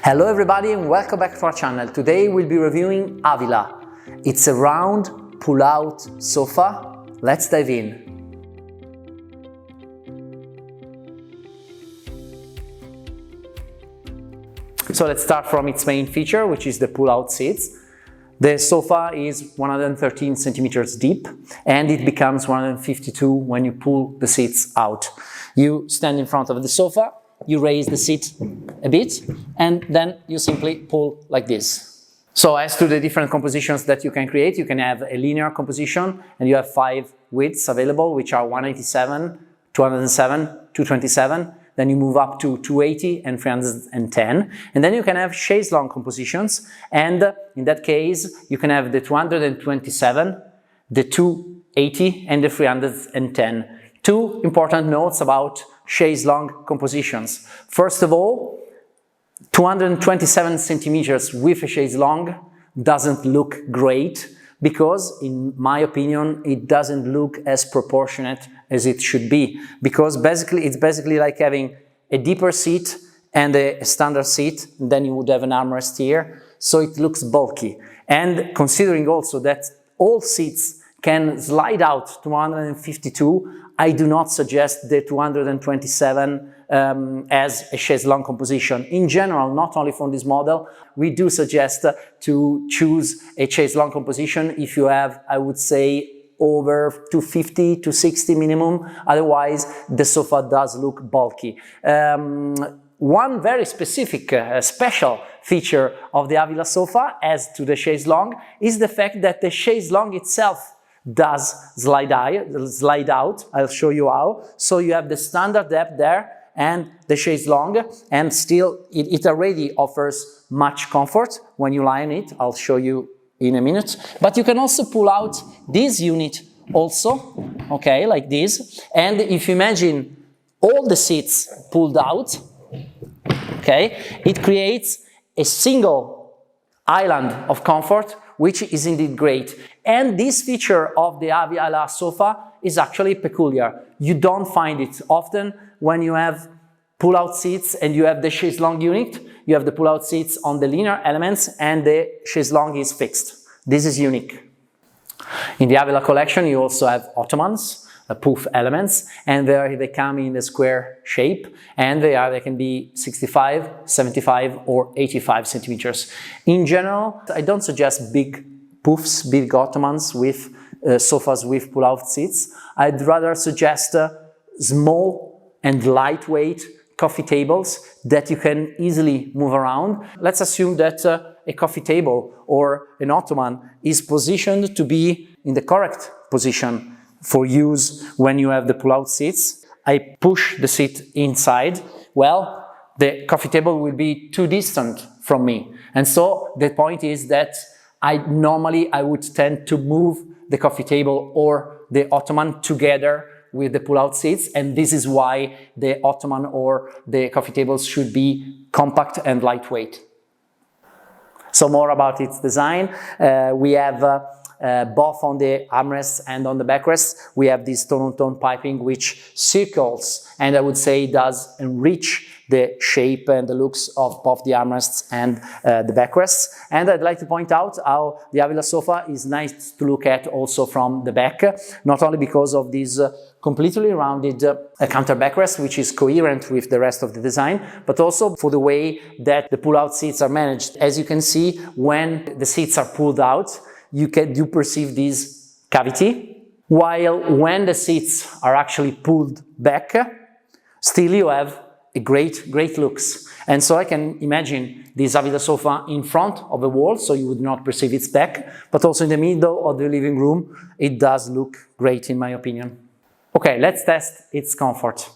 Hello everybody and welcome back to our channel. Today we'll be reviewing Avila. It's a round pull-out sofa. Let's dive in. So let's start from its main feature, which is the pull-out seats. The sofa is 113 centimeters deep and it becomes 152 when you pull the seats out. You stand in front of the sofa, you raise the seat a bit, and then you simply pull like this. So as to the different compositions that you can create, you can have a linear composition and you have 5 widths available, which are 187, 207, 227. Then you move up to 280 and 310. And then you can have chaise longue compositions. And in that case, you can have the 227, the 280 and the 310. Two important notes about chaise longue compositions. First of all, 227 centimeters with a chaise longue doesn't look great because, in my opinion, it doesn't look as proportionate as it should be. Because it's basically like having a deeper seat and a standard seat, and then you would have an armrest here, so it looks bulky. And considering also that all seats can slide out to 152, I do not suggest the 227 as a chaise longue composition. In general, not only from this model, we do suggest to choose a chaise longue composition if you have, I would say, over 250 to 60 minimum. Otherwise, the sofa does look bulky. One very specific, special feature of the Avila sofa as to the chaise longue is the fact that the chaise longue itself does slide out. I'll show you how. So you have the standard depth there and the chaise longue, and still it already offers much comfort when you lie on it. I'll show you in a minute. But you can also pull out this unit also, okay, like this. And if you imagine all the seats pulled out, okay, it creates a single island of comfort, which is indeed great. And this feature of the Avila sofa is actually peculiar. You don't find it often when you have pull-out seats and you have the chaise longue unit. You have the pull-out seats on the linear elements and the chaise longue is fixed. This is unique. In the Avila collection, you also have ottomans, pouffe elements, and they come in a square shape, and they can be 65, 75 or 85 centimeters. In general, I don't suggest big poufs, big ottomans with sofas with pull-out seats. I'd rather suggest small and lightweight coffee tables that you can easily move around. Let's assume that a coffee table or an ottoman is positioned to be in the correct position for use when you have the pull-out seats. I push the seat inside. Well, the coffee table will be too distant from me. And so the point is that I would tend to move the coffee table or the ottoman together with the pull-out seats, and this is why the ottoman or the coffee tables should be compact and lightweight. So more about its design. We have both on the armrests and on the backrests, we have this tone-on-tone piping which circles and I would say does enrich the shape and the looks of both the armrests and the backrests. And I'd like to point out how the Avila sofa is nice to look at also from the back, not only because of this completely rounded counter backrest, which is coherent with the rest of the design, but also for the way that the pull-out seats are managed. As you can see, when the seats are pulled out, you do perceive this cavity, while when the seats are actually pulled back, still you have a great looks. And so I can imagine this Avila sofa in front of a wall, so you would not perceive its back, but also in the middle of the living room, it does look great in my opinion. Okay, let's test its comfort.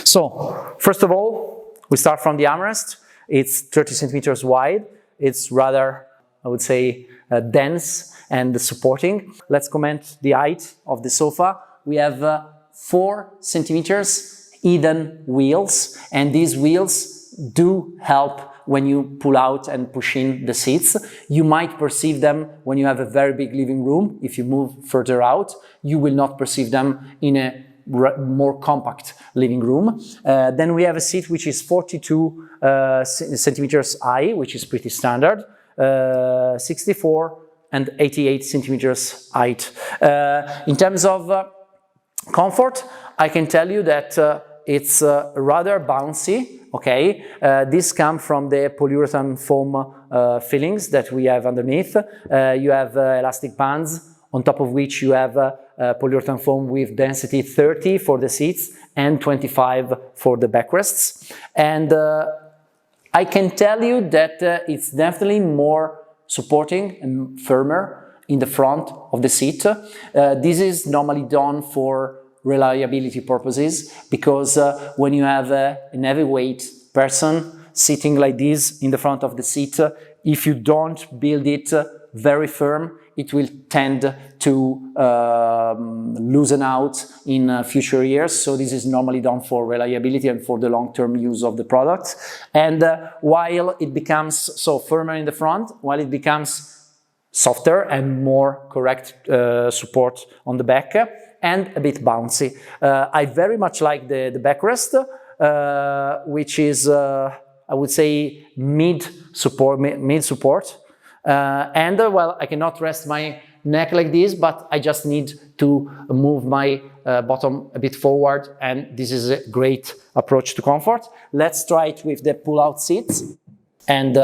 So, first of all, we start from the armrest. It's 30 centimeters wide. It's rather, I would say, dense and supporting. Let's comment the height of the sofa. We have 4 centimeters hidden wheels, and these wheels do help when you pull out and push in the seats. You might perceive them when you have a very big living room. If you move further out, you will not perceive them in a more compact living room. Then we have a seat which is 42 centimeters high, which is pretty standard, 64 and 88 centimeters height. In terms of comfort, I can tell you that it's rather bouncy, okay? This comes from the polyurethane foam fillings that we have underneath. You have elastic bands, on top of which you have polyurethane foam with density 30 for the seats and 25 for the backrests. And I can tell you that it's definitely more supporting and firmer in the front of the seat. This is normally done for reliability purposes, because when you have an heavyweight person sitting like this in the front of the seat, if you don't build it very firm, it will tend to loosen out in future years. So this is normally done for reliability and for the long-term use of the product. And while it becomes so firmer in the front, while it becomes softer and more correct support on the back, and a bit bouncy. I very much like the backrest, which is, I would say, mid support. Well, I cannot rest my neck like this, but I just need to move my bottom a bit forward, and this is a great approach to comfort. Let's try it with the pull-out seats. And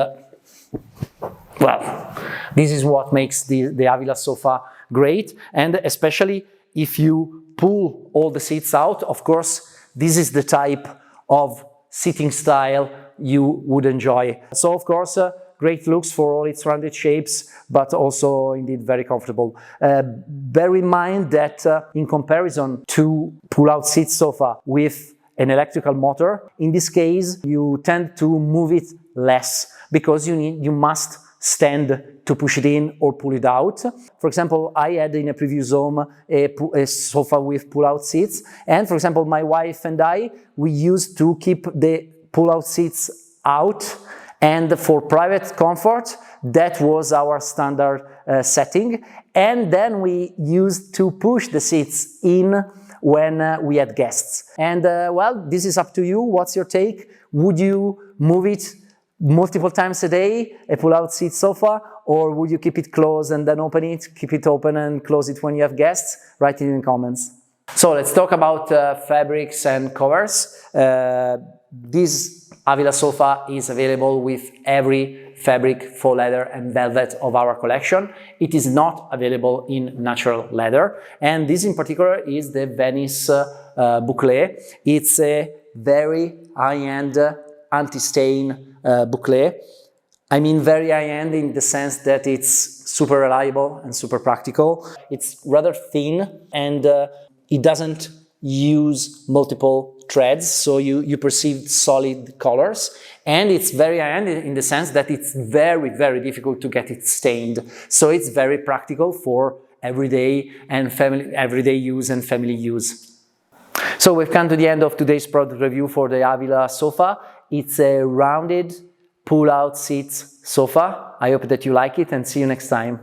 well, this is what makes the Avila sofa great, and especially if you pull all the seats out, of course, this is the type of sitting style you would enjoy. So, of course, great looks for all its rounded shapes, but also indeed very comfortable. Bear in mind that in comparison to pull-out seat sofa with an electrical motor, in this case, you tend to move it less, because you must stand to push it in or pull it out. For example, I had in a previous home a sofa with pull-out seats, and for example, my wife and I, we used to keep the pull-out seats out, and for private comfort, that was our standard setting. And then we used to push the seats in when we had guests. And well, this is up to you. What's your take? Would you move it multiple times a day, a pull-out seat sofa, or would you keep it closed and then open it, keep it open and close it when you have guests? Write it in the comments. So let's talk about fabrics and covers. This Avila sofa is available with every fabric, faux leather and velvet of our collection. It is not available in natural leather, and this in particular is the Venice boucle. It's a very high-end anti-stain boucle. I mean very high-end in the sense that it's super reliable and super practical. It's rather thin, and it doesn't use multiple threads, so you perceive solid colors, and it's very high-end in the sense that it's very, very difficult to get it stained. So it's very practical for everyday use and family use. So we've come to the end of today's product review for the Avila sofa. It's a rounded pull-out seats sofa. I hope that you like it, and see you next time.